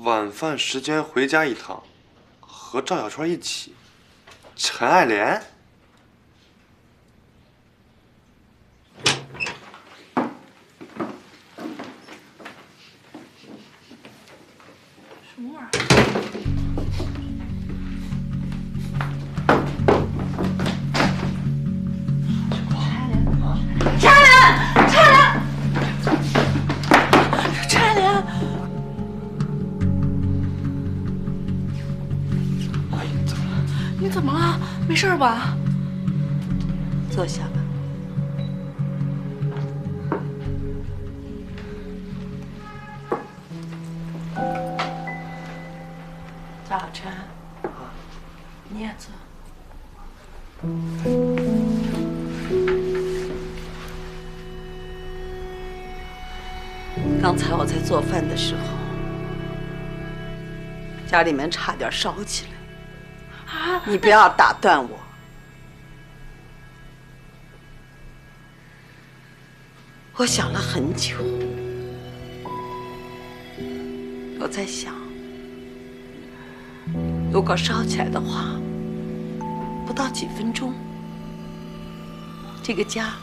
晚饭时间回家一趟，和赵小川一起。陈爱莲。 什么味儿？陈爱莲，陈爱莲，阿姨，怎么了？你怎么了？没事吧？坐下吧。赵小川，你也坐。刚才我在做饭的时候，家里面差点烧起来。啊！你不要打断我。我想了很久，我在想，如果烧起来的话，不到几分钟，这个家，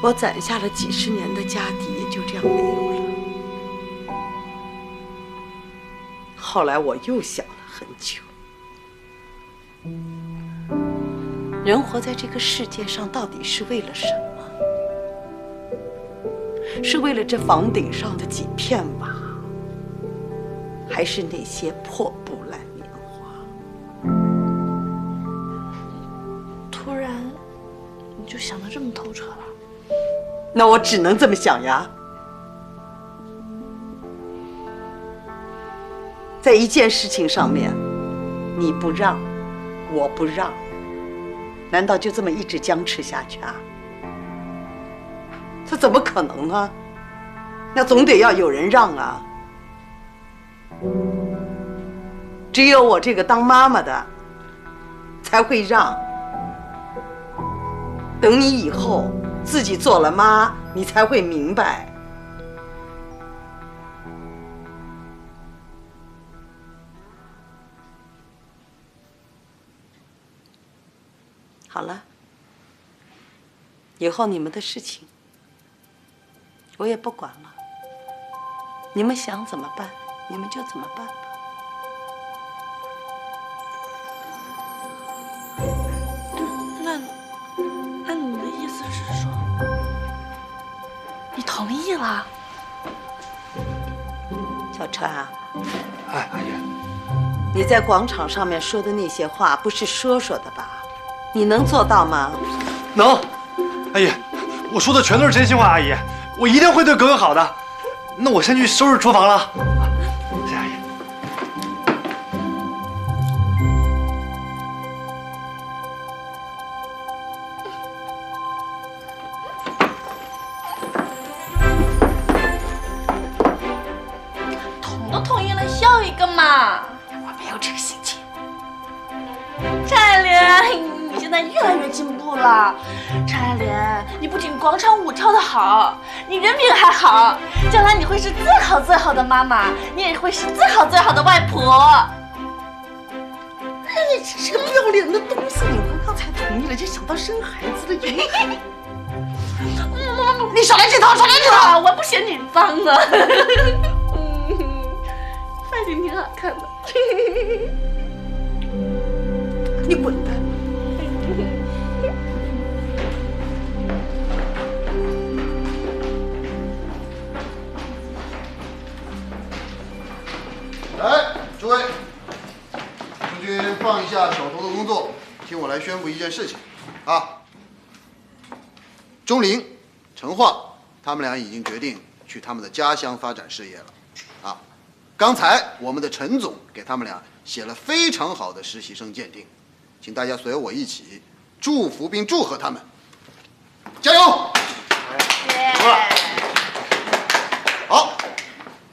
我攒下了几十年的家底也就这样没有了。后来我又想了很久，人活在这个世界上到底是为了什么？是为了这房顶上的几片瓦，还是那些破布烂棉花？突然，你就想得这么透彻了？那我只能这么想呀。在一件事情上面，你不让，我不让，难道就这么一直僵持下去啊？这怎么可能呢？那总得要有人让啊。只有我这个当妈妈的才会让。等你以后自己做了妈，你才会明白。好了，以后你们的事情我也不管了，你们想怎么办，你们就怎么办吧。那你的意思是说，你同意了？小川啊，哎，阿姨，你在广场上面说的那些话不是说说的吧？你能做到吗？能。阿姨，我说的全都是真心话，阿姨，我一定会对格格好的。那我先去收拾厨房了。谢谢阿姨。同都同意了，笑一个嘛！我没有这个心情。陈爱莲，你现在越来越进步了。陈爱莲，你不仅广场舞跳得好，你人品还好，将来你会是最好最好的妈妈，你也会是最好最好的外婆。哎，你这是个不要脸的东西！你刚才同意了，就想到生孩子了，你少来这套，少来这套！我不嫌你脏的，发型挺好看的。你滚蛋！来，诸位，诸君放一下手头的工作，听我来宣布一件事情啊。钟灵、陈化他们俩已经决定去他们的家乡发展事业了啊。刚才我们的陈总给他们俩写了非常好的实习生鉴定，请大家随我一起祝福并祝贺他们，加油！好，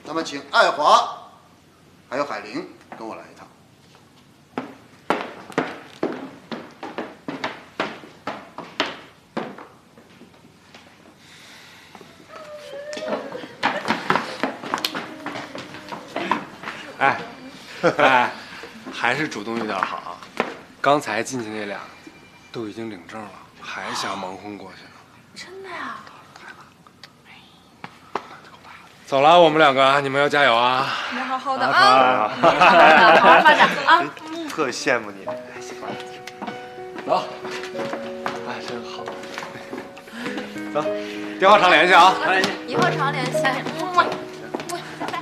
那么请爱华还有海玲跟我来一趟。还是主动一点好。刚才进去那俩都已经领证了，还想蒙混过去呢。真的呀？走了，我们两个，你们要加油啊！你好好的啊，好好发展啊！特羡慕你。走。哎，真好。走，电话常联系啊。常联系。以后常联系。拜拜。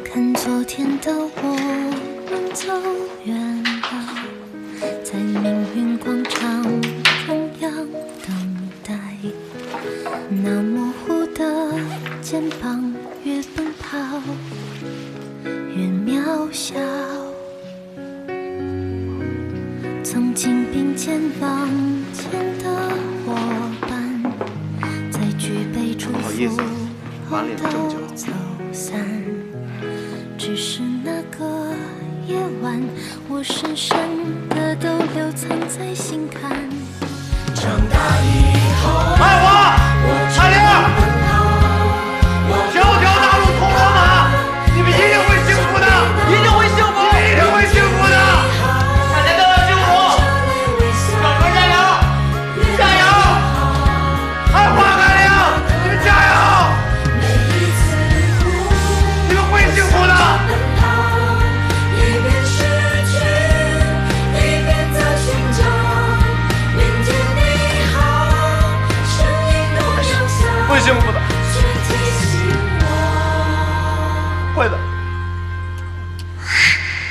看昨天的我们走远了，在命运广场中央等待，那模糊的肩膀越奔跑越渺小，曾经并肩往前的伙伴，在举杯祝福后都走散。只是那个夜晚，我深深的都留藏在心坎。长大以后，爱我，彩玲，条条大路通罗马，你们一定会幸福的，一定会幸福，一定会幸福的。大家都要幸福，小哥加油，加油！爱花彩玲，你们加油！你们会幸福的。会幸福的，会的。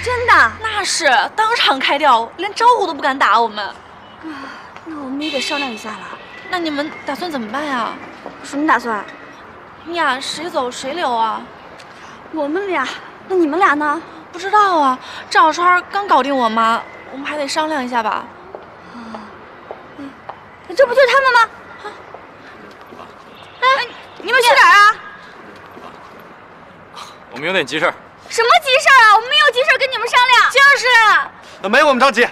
真的？那是当场开掉，连招呼都不敢打我们。那我们也得商量一下了。那你们打算怎么办呀？什么打算？你俩谁走谁留啊？我们俩，那你们俩呢？不知道啊，赵川刚搞定我妈，我们还得商量一下吧。这不就是他们吗？哎，你们去哪儿啊？我们有点急事儿。什么急事儿啊？我们没有急事儿跟你们商量。就是那没我们着急。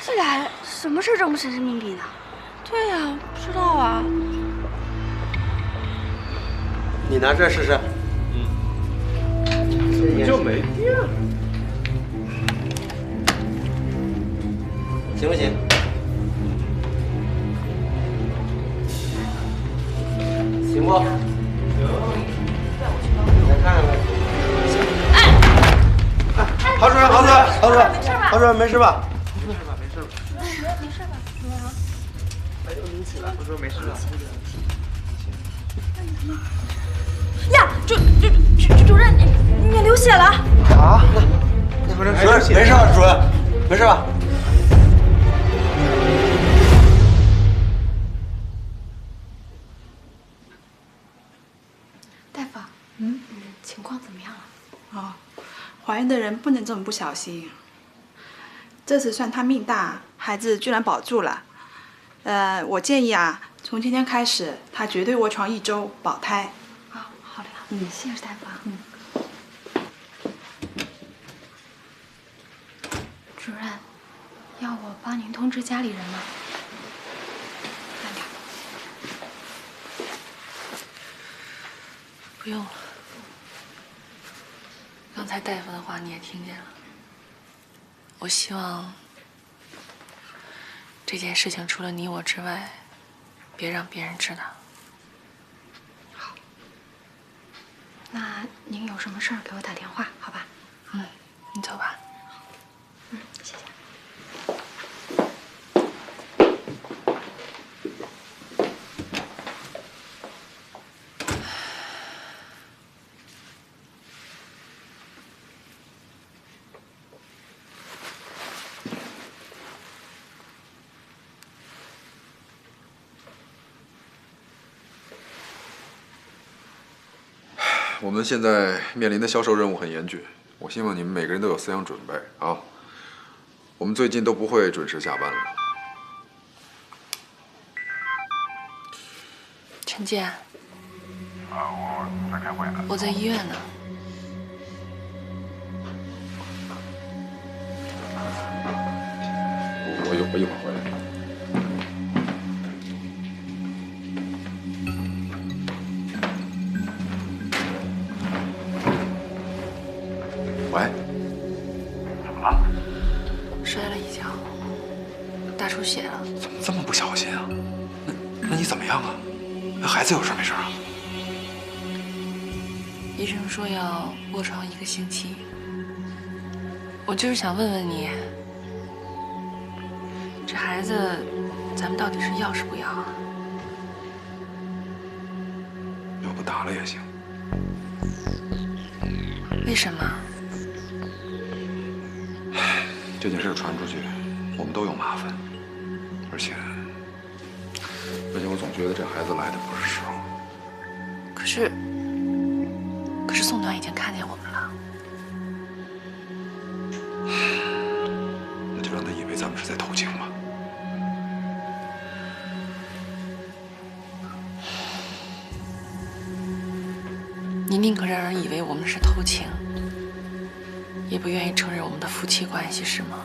这俩人什么事儿这么神神秘秘的？对呀，不知道啊。你拿这试试。就没电了。行不行？行不？行。你再看看呗。郝主任，郝主任，郝主任，郝主任，没事吧？没事吧？没事吧？没事吧？哎呦，您起来，我说没事吧？呀，主任，你流血了。啊？主任，没事吧？主任，没事吧？大夫，情况怎么样了？哦，怀孕的人不能这么不小心。这次算她命大，孩子居然保住了。我建议啊，从今天开始，她绝对卧床1周保胎。好的，谢谢大夫啊。主任，要我帮您通知家里人吗？慢点。不用了。刚才大夫的话你也听见了。我希望这件事情除了你我之外，别让别人知道。好。那您有什么事儿给我打电话，好吧？你走吧。谢谢。我们现在面临的销售任务很严峻，我希望你们每个人都有思想准备啊。我们最近都不会准时下班了。陈建。我在开会呢。我在医院呢。我一会儿回来。喂，怎么了？摔了一跤，大出血了。怎么这么不小心啊？那你怎么样啊？那孩子有事没事啊？医生说要卧床1个星期。我就是想问问你，这孩子咱们到底是要是不要啊？要不打了也行。为什么？这件事传出去，我们都有麻烦，而且我总觉得这孩子来的不是时候。可是宋暖已经看见我们了。那就让他以为咱们是在偷情吧。你宁可让人以为我们是偷情，也不愿意承认我们的夫妻关系，是吗？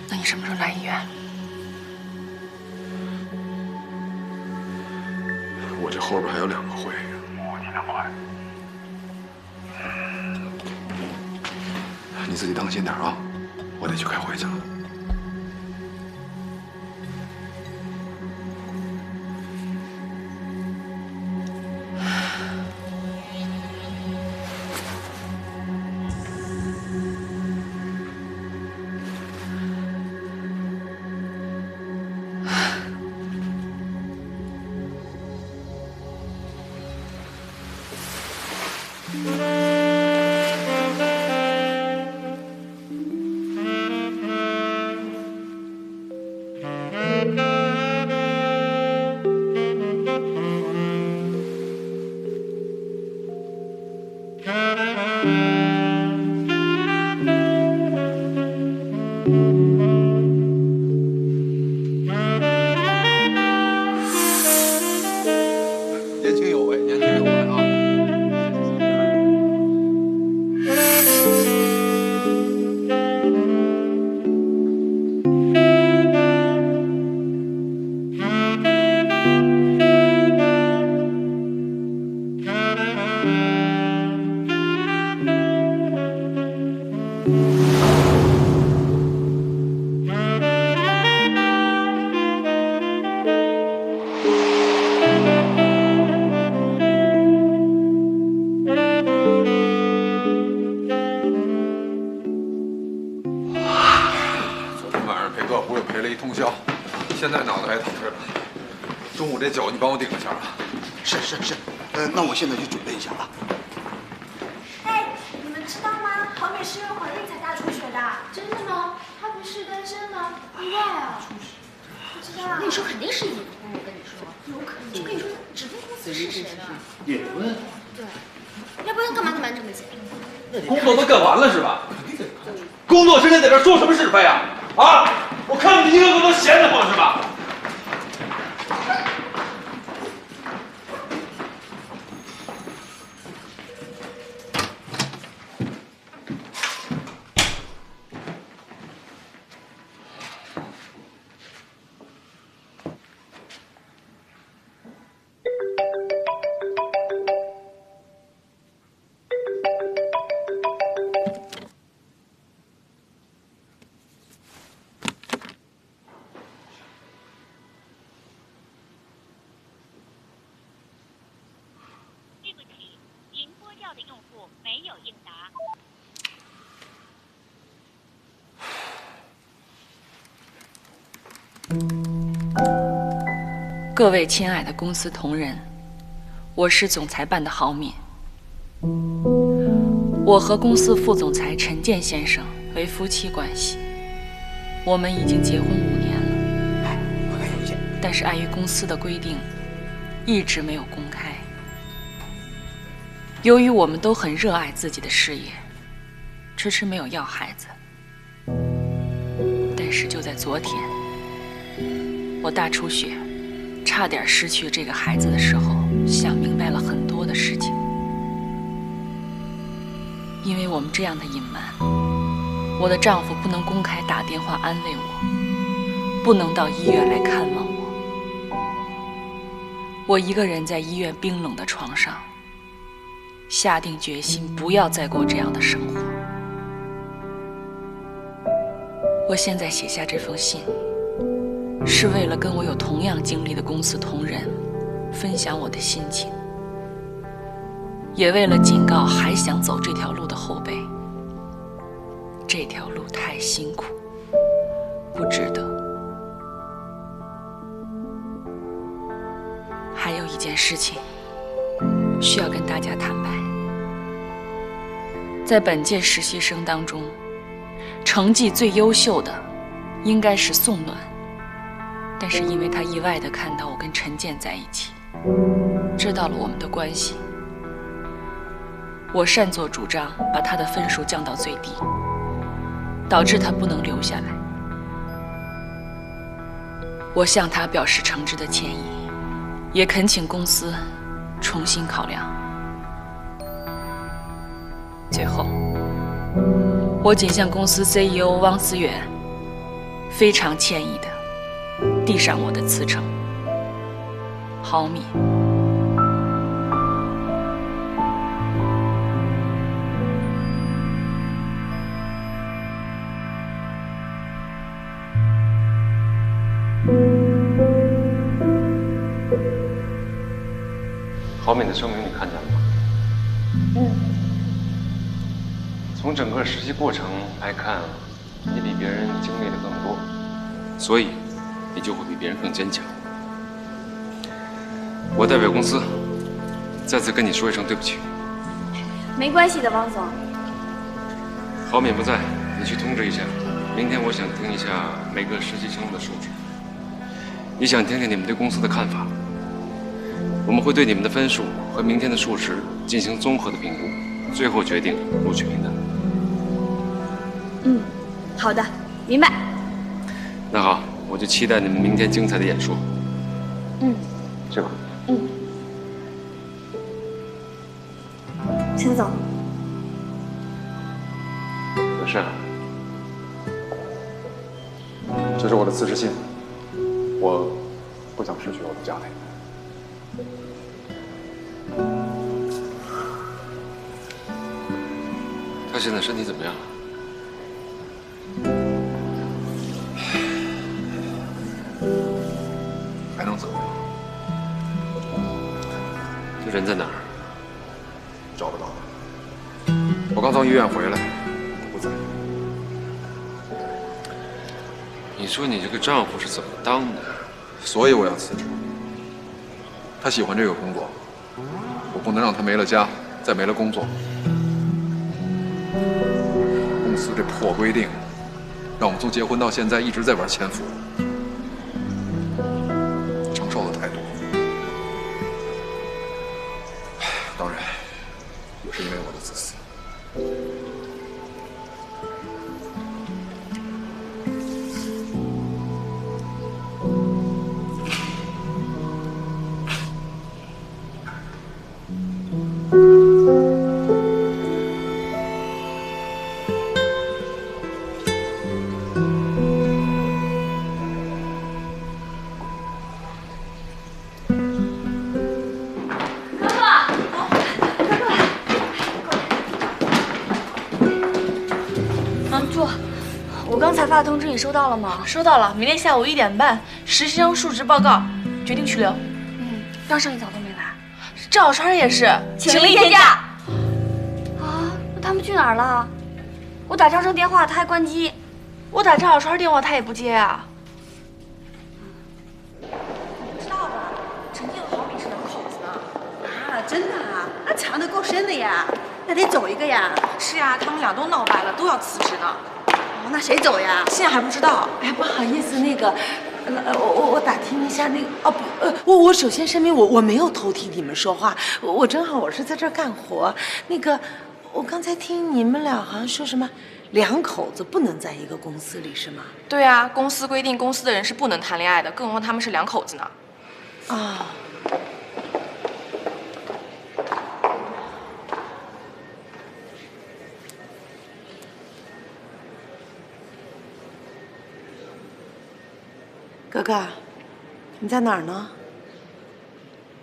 那你什么时候来医院？我这后边还有2个会，我尽量快。你自己当心点啊，我得去开会去了。年轻有为，年轻有为啊！现在脑袋还疼着呢。中午这酒你帮我顶一下啊。是，那我现在就准备一下啊。哎，你们知道吗？郝美是因为怀孕才大出血的。真的吗？她不是单身吗？意外啊！不知道。我跟你说，肯定是隐婚。我跟你说，有可能。就跟你说，指定公司是谁的？隐婚。对。要不然干嘛这么急？工作都干完了是吧？工作之前在这说什么是非啊？啊！我看你们一个个都闲得慌是吧？各位亲爱的公司同仁，我是总裁办的郝敏。我和公司副总裁陈建先生为夫妻关系，我们已经结婚5年了。但是碍于公司的规定，一直没有公开。由于我们都很热爱自己的事业，迟迟没有要孩子。但是就在昨天，我大出血，差点失去这个孩子的时候，想明白了很多的事情。因为我们这样的隐瞒，我的丈夫不能公开打电话安慰我，不能到医院来看望我。我一个人在医院冰冷的床上，下定决心不要再过这样的生活。我现在写下这封信，是为了跟我有同样经历的公司同仁分享我的心情，也为了警告还想走这条路的后辈，这条路太辛苦，不值得。还有一件事情需要跟大家坦白，在本届实习生当中，成绩最优秀的应该是宋暖，但是因为他意外地看到我跟陈建在一起，知道了我们的关系，我擅作主张把他的分数降到最低，导致他不能留下来。我向他表示诚挚的歉意，也恳请公司重新考量。最后，我仅向公司 CEO 汪思远非常歉意地递上我的辞呈。毫米。郝敏的声明你看见了吗？从整个实习过程来看，你比别人经历的更多，所以你就会比别人更坚强。我代表公司再次跟你说一声对不起。没关系的，汪总。郝敏不在，你去通知一下。明天我想听一下每个实习生的述职，也想听听你们对公司的看法。我们会对你们的分数和明天的述职进行综合的评估，最后决定录取名单。好的，明白。那好，我就期待你们明天精彩的演说。去吧。陈总。有事啊？这是我的辞职信，我不想失去我的家庭。他现在身体怎么样？还能怎么样？这人在哪儿？找不到了。我刚从医院回来，不在。你说你这个丈夫是怎么当的？所以我要辞职。他喜欢这个工作，我不能让他没了家，再没了工作。公司这破规定，让我们从结婚到现在一直在玩潜伏，承受的太多。当然，也是因为我的自私。我刚才发的通知你收到了吗？收到了，明天下午1点半，实习生述职报告，决定去留。张胜一早都没来，赵小川也是请了1天假。啊，那他们去哪儿了？我打张胜电话，他还关机。我打赵小川电话，他也不接啊。知道吧？陈静和郝敏是两口子呢。啊，真的啊？那藏得够深的呀，那得走一个呀。是呀，他们俩都闹掰了，都要辞职呢。哦，那谁走呀？现在还不知道。哎，不好意思，那个，我打听一下那个，哦不，我首先声明，我没有偷听你们说话，我正好我是在这儿干活。那个，我刚才听你们俩好像说什么两口子不能在一个公司里是吗？对啊，公司规定公司的人是不能谈恋爱的，更何况他们是两口子呢。啊。哥哥，你在哪儿呢？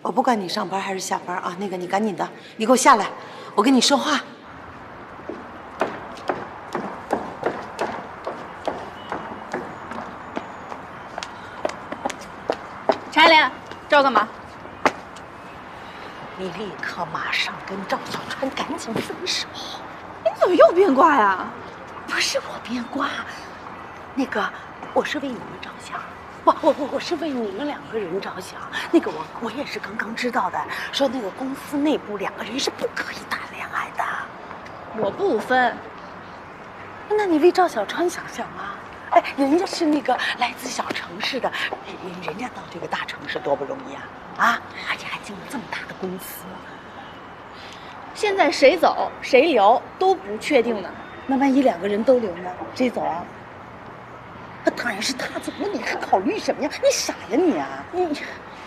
我不管你上班还是下班啊，那个你赶紧的，你给我下来，我跟你说话。陈爱莲，找我干嘛？你立刻马上跟赵小川赶紧分手。你怎么又变卦呀？不是我变卦，那个我是为你们着想。我是为你们2个人着想。那个我也是刚刚知道的，说那个公司内部2个人是不可以谈恋爱的。我不分。那你为赵小川想想啊！哎，人家是那个来自小城市的，人家到这个大城市多不容易啊！啊，而且还进了这么大的公司。现在谁走谁留都不确定呢。那万一2个人都留呢？谁走啊？那当然是他走了，你还考虑什么呀？你傻呀你啊！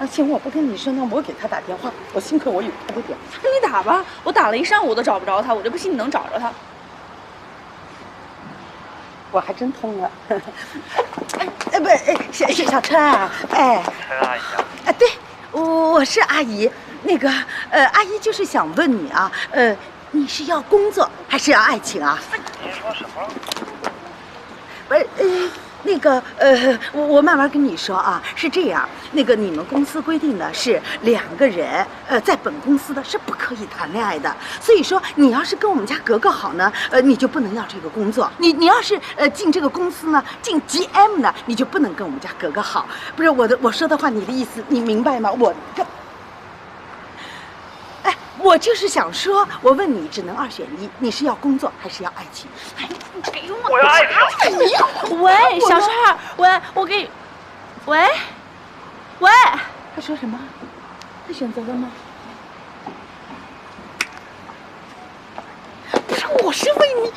行，我不跟你说，那我给他打电话。我幸亏我有他的电话。你打吧，我打了1上午都找不着他，我就不信你能找着他。我还真通了。小川啊，哎，陈阿姨啊。对，我是阿姨。那个阿姨就是想问你啊，你是要工作还是要爱情啊？您说什么？不是，那个我慢慢跟你说啊，是这样，那个你们公司规定的是2个人，在本公司的是不可以谈恋爱的。所以说，你要是跟我们家格格好呢，你就不能要这个工作。你要是进这个公司呢，进 GM 呢，你就不能跟我们家格格好。不是我说的话，你的意思你明白吗？我就是想说，我问你，只能2选1，你是要工作还是要爱情？哎，你给我要爱情。喂，小川，喂，我给，喂，他说什么？他选择了吗？不是，我是为你。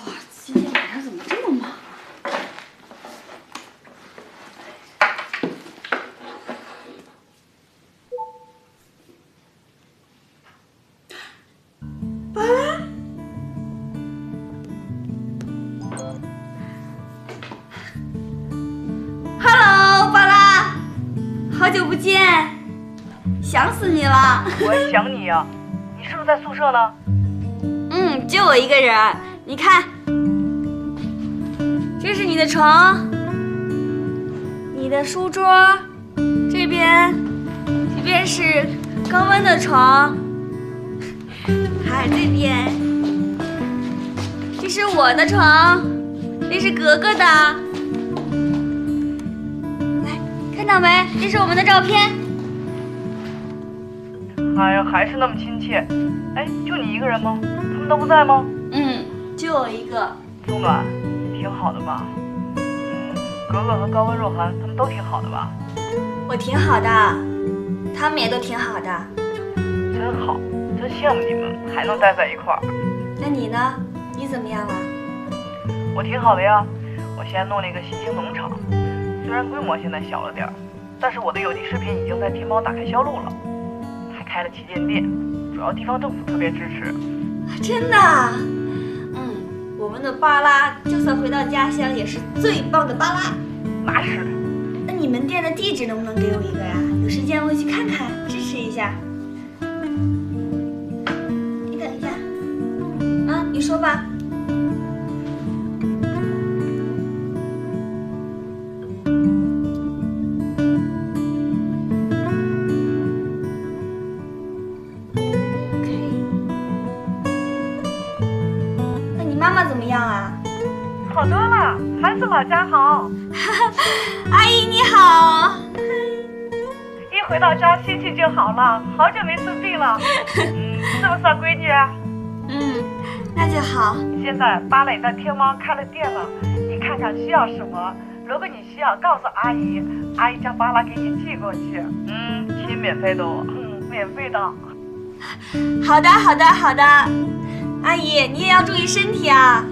哇，今天晚上怎么这么忙？巴拉，Hello， 巴拉，好久不见，想死你了。我也想你呀，你是不是在宿舍呢？就我一个人。你看，这是你的床，你的书桌，这边是高温的床，还这边，这是我的床，这是格格的。来，看到没？这是我们的照片。哎呀，还是那么亲切。哎，就你一个人吗？他们都不在吗？就我一个。宋暖，你挺好的吧？格格和高温若涵他们都挺好的吧？我挺好的，他们也都挺好的。真好，真羡慕你们还能待在一块儿。那你呢？你怎么样了？我挺好的呀，我现在弄了一个新兴农场，虽然规模现在小了点儿，但是我的有机食品已经在天猫打开销路了，还开了旗舰店，主要地方政府特别支持。真的？我们的巴拉就算回到家乡也是最棒的巴拉。那是。那你们店的地址能不能给我一个呀？有时间我去看看，支持一下。你等一下。你说吧。韩子老家好。阿姨你好。一回到家心情就好了，好久没生病了。是不是闺女？那就好。现在芭蕾在天猫开了店了，你看看需要什么？如果你需要，告诉阿姨，阿姨将芭拉给你寄过去。亲免费的哦，免费的。好的，好的，好的。阿姨，你也要注意身体啊。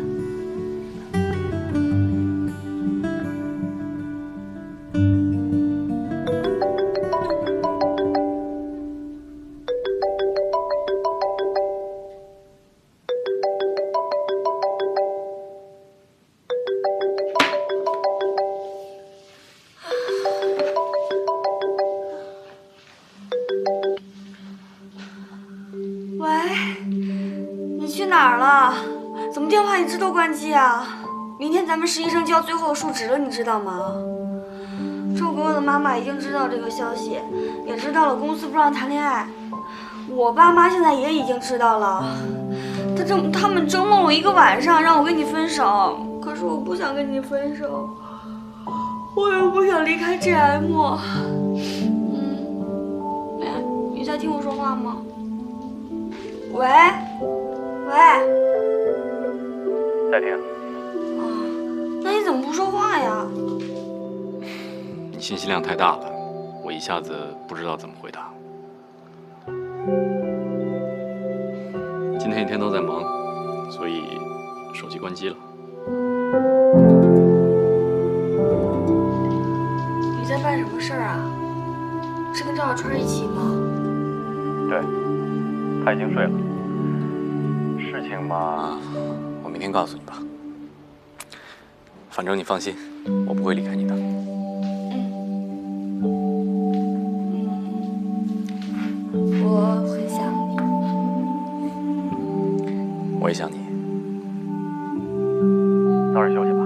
怎么电话一直都关机啊？明天咱们实习生交最后述职了，你知道吗？周哥哥的妈妈已经知道这个消息，也知道了公司不让谈恋爱。我爸妈现在也已经知道了，他们折磨我一个晚上，让我跟你分手。可是我不想跟你分手，我也不想离开 GM。你在听我说话吗？喂。在听。那你怎么不说话呀？你信息量太大了，我一下子不知道怎么回答。今天一天都在忙，所以手机关机了。你在办什么事儿啊？是跟赵小春一起吗？对，他已经睡了。事情嘛，我明天告诉你吧。反正你放心，我不会离开你的。我很想你。我也想你。早点休息吧。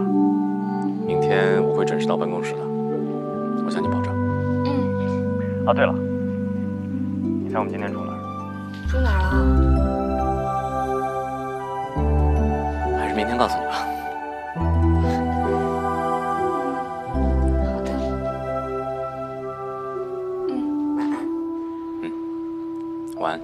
明天我会准时到办公室的，我向你保证。啊，对了，你猜我们今天住哪儿？住哪儿啊？还是明天告诉你吧。好的。晚安。晚安。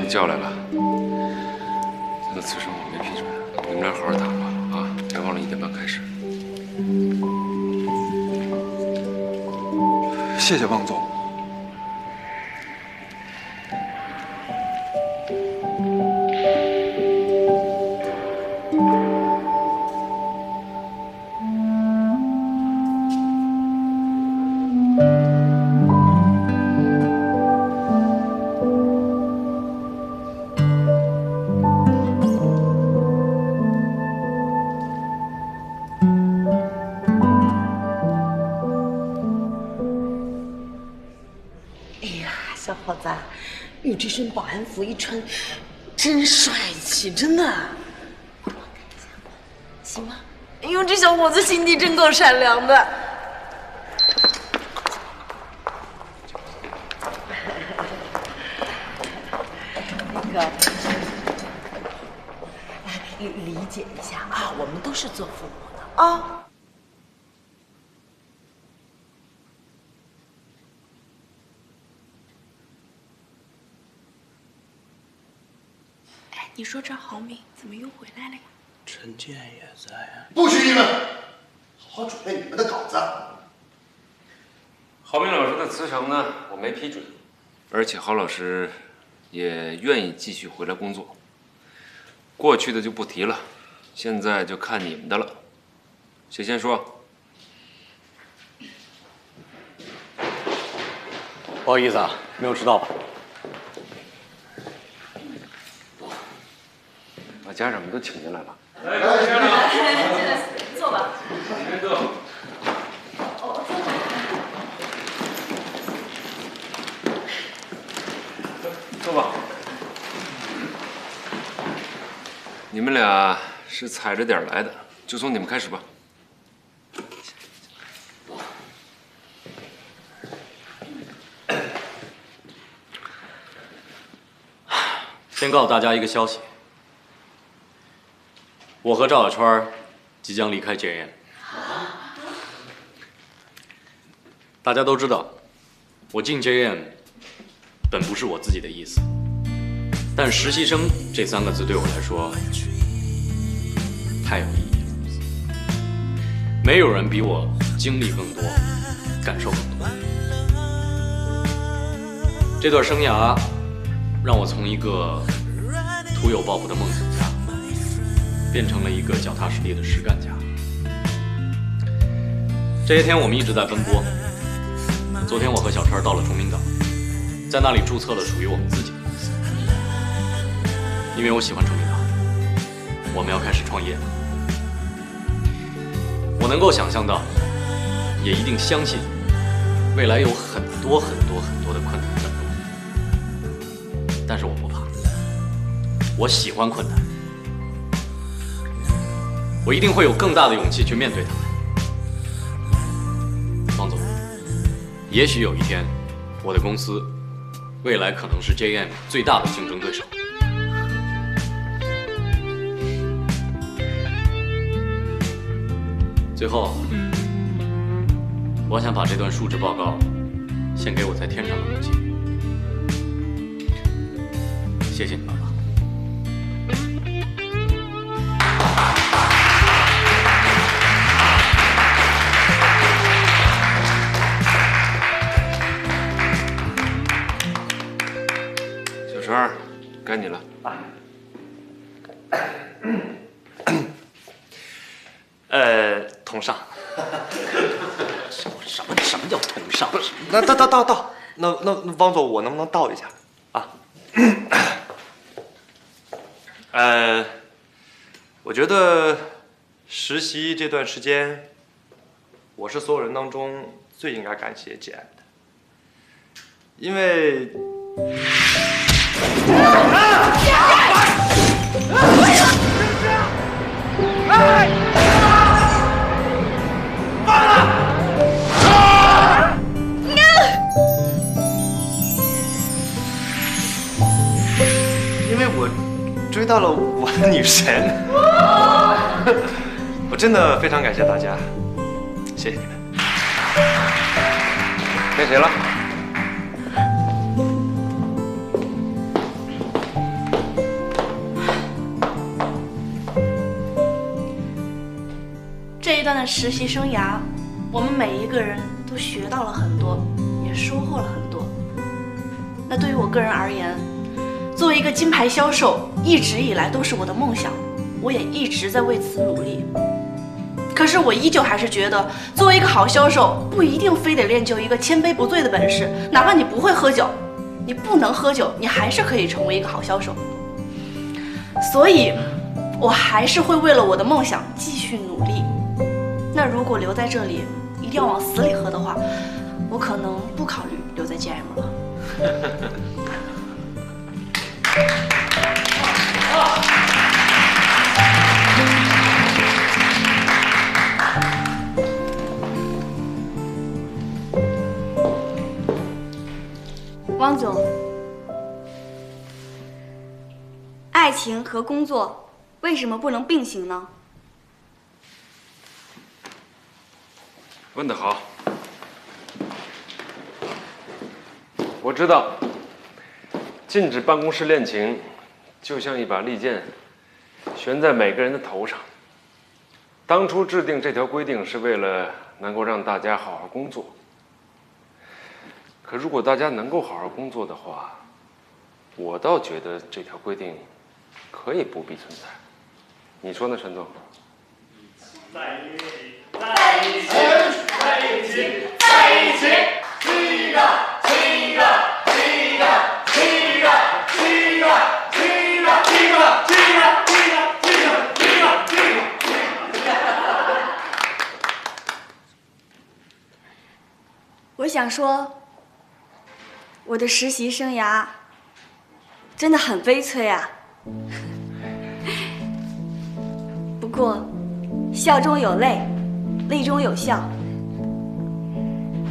叫来了，现在辞呈我没批准，你们俩好好打吧啊！别忘了1点半开始。谢谢汪总。小伙子，你这身保安服一穿，真帅气，真的。行吗？哎呦，这小伙子心地真够善良的。那个，理解一下啊，我们都是做父母的啊。你说这郝敏怎么又回来了呀？陈建也在啊。不许你们好好准备你们的稿子。郝明老师的辞呈呢，我没批准，而且郝老师也愿意继续回来工作。过去的就不提了，现在就看你们的了。谁先说？不好意思啊，没有迟到吧？把家长们都请进来吧。来，家长，坐吧。你先坐。坐吧。你们俩是踩着点来的，就从你们开始吧。先告诉大家一个消息，我和赵小川即将离开 JM。大家都知道，我进 JM 本不是我自己的意思，但实习生这3个字对我来说太有意义了。没有人比我经历更多，感受更多。这段生涯让我从一个徒有抱负的梦想家，变成了一个脚踏实地的实干家。这些天我们一直在奔波。昨天我和小川到了崇明岛，在那里注册了属于我们自己的公司。因为我喜欢崇明岛，我们要开始创业了。我能够想象到，也一定相信，未来有很多很多很多的困难等着我。但是我不怕，我喜欢困难，我一定会有更大的勇气去面对它们。王总，也许有一天，我的公司未来可能是 JM 最大的竞争对手。最后，我想把这段述职报告献给我在天上的母亲。谢谢你，爸爸。小川，该你了。同上。什么叫同上？那到，那汪总，我能不能倒一下啊？我觉得实习这段时间，我是所有人当中最应该感谢 JM 的，因为。因为我追到了我的女神，我真的非常感谢大家，谢谢你们。该谁了？这一段的实习生涯，我们每一个人都学到了很多，也收获了很多。那对于我个人而言，作为一个金牌销售，一直以来都是我的梦想，我也一直在为此努力。可是我依旧还是觉得，作为一个好销售，不一定非得练就一个千杯不醉的本事。哪怕你不会喝酒，你不能喝酒，你还是可以成为一个好销售。所以，我还是会为了我的梦想继续努力。那如果留在这里一定要往死里喝的话，我可能不考虑留在 GM 了。汪总，爱情和工作为什么不能并行呢？问得好，我知道，禁止办公室恋情，就像一把利剑，悬在每个人的头上。当初制定这条规定是为了能够让大家好好工作，可如果大家能够好好工作的话，我倒觉得这条规定可以不必存在。你说呢，陈总？在一起，在一起，在一起，在一起，七个，七个，七个，七个，七个，七个，七个，七个，七个，七个，七个，七个。我想说，我的实习生涯真的很悲催啊。不过，笑中有泪，泪中有笑。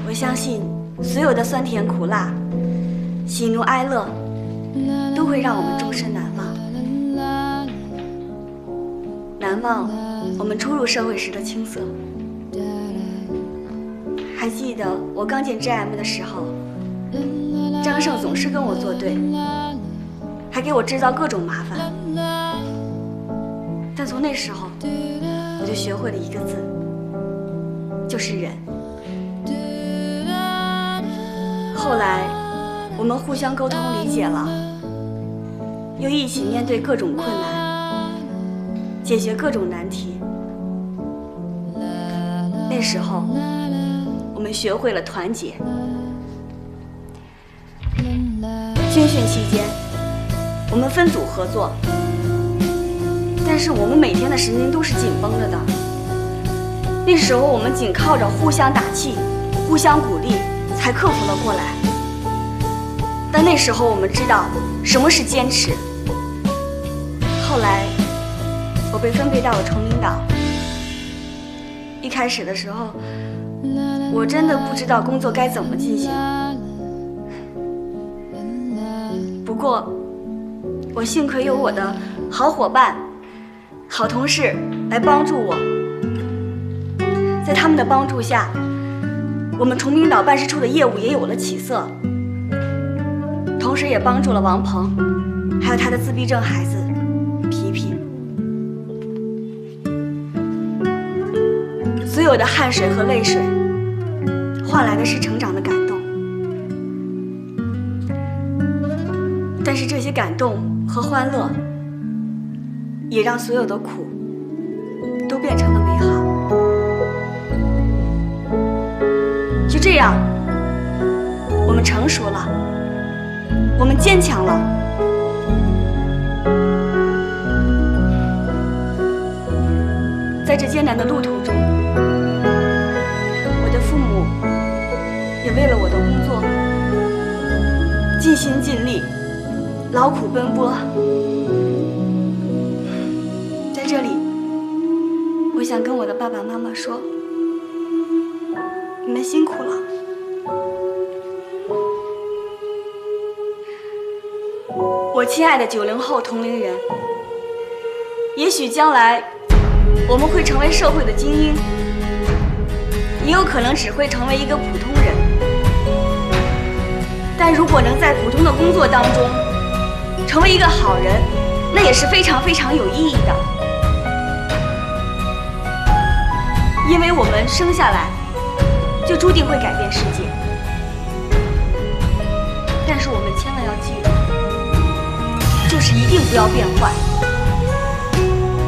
我相信，所有的酸甜苦辣、喜怒哀乐，都会让我们终身难忘。难忘我们初入社会时的青涩。还记得我刚进 GM 的时候，张胜总是跟我作对，还给我制造各种麻烦。但从那时候，我就学会了一个字，就是忍。后来，我们互相沟通理解了，又一起面对各种困难，解决各种难题。那时候，我们学会了团结。军训期间，我们分组合作，但是我们每天的神经都是紧绷着的。那时候我们仅靠着互相打气、互相鼓励，才克服了过来。但那时候我们知道什么是坚持。后来，我被分配到了崇明岛。一开始的时候，我真的不知道工作该怎么进行。不过，我幸亏有我的好伙伴、好同事来帮助我。在他们的帮助下，我们崇明岛办事处的业务也有了起色，同时也帮助了王鹏，还有他的自闭症孩子皮皮。所有的汗水和泪水，换来的是成长的感动。但是这些感动和欢乐，也让所有的苦都变成了美好。就这样，我们成熟了，我们坚强了。在这艰难的路途中，我的父母也为了我的工作尽心尽力，劳苦奔波。在这里，我想跟我的爸爸妈妈说，你们辛苦了。我亲爱的90后同龄人，也许将来我们会成为社会的精英，也有可能只会成为一个普通人。但如果能在普通的工作当中成为一个好人，那也是非常非常有意义的。因为我们生下来就注定会改变世界。但是我们千万要记住，就是一定不要变坏，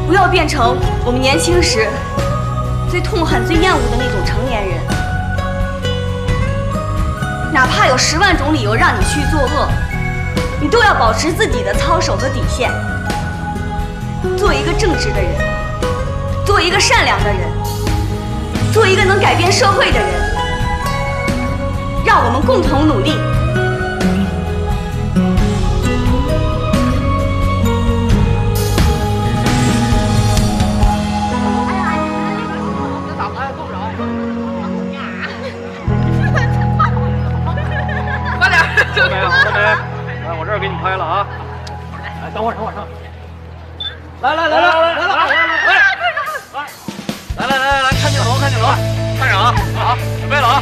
不要变成我们年轻时最痛恨、最厌恶的那种成年人。哪怕有10万种理由让你去作恶，你都要保持自己的操守和底线，做一个正直的人，做一个善良的人，做一个能改变社会的人。让我们共同努力。小美，小美，来，我这儿给你拍了啊！来，等会儿，来，来，看镜头，看镜头，看着啊，好，准备了啊！